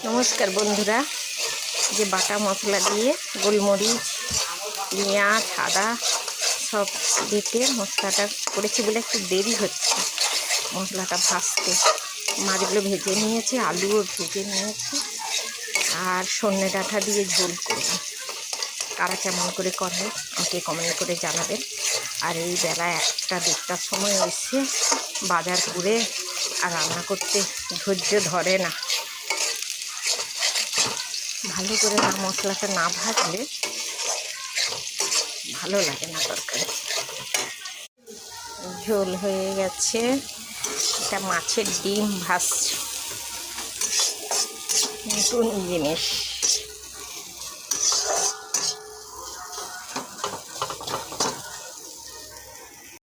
নমস্কার বন্ধুরা, যে বাটা মশলা দিয়ে গোলমরিচ, পেঁয়াজ, আদা সব বেটে মশলাটা করেছি বলে একটু দেরি হচ্ছে মশলাটা ভাজতে। মাছগুলো ভেজে নিয়েছি, আলুও ভেজে নিয়েছি, আর সর্ষে ডাঁটা দিয়ে ঝোল করব। কারা কেমন করে করে আমাকে কমেন্ট করে জানাবেন। আর এই বেলা 1টা-1:30টার সময় এসে বাজার করে আর রান্না করতে ধৈর্য ধরে না। ভালো করে মশলাটা না ভাজলে ভালো লাগে না তরকারি। ঝোল হয়ে গেছে, এটা মাছের ডিম ভাজছে, নতুন জিনিস।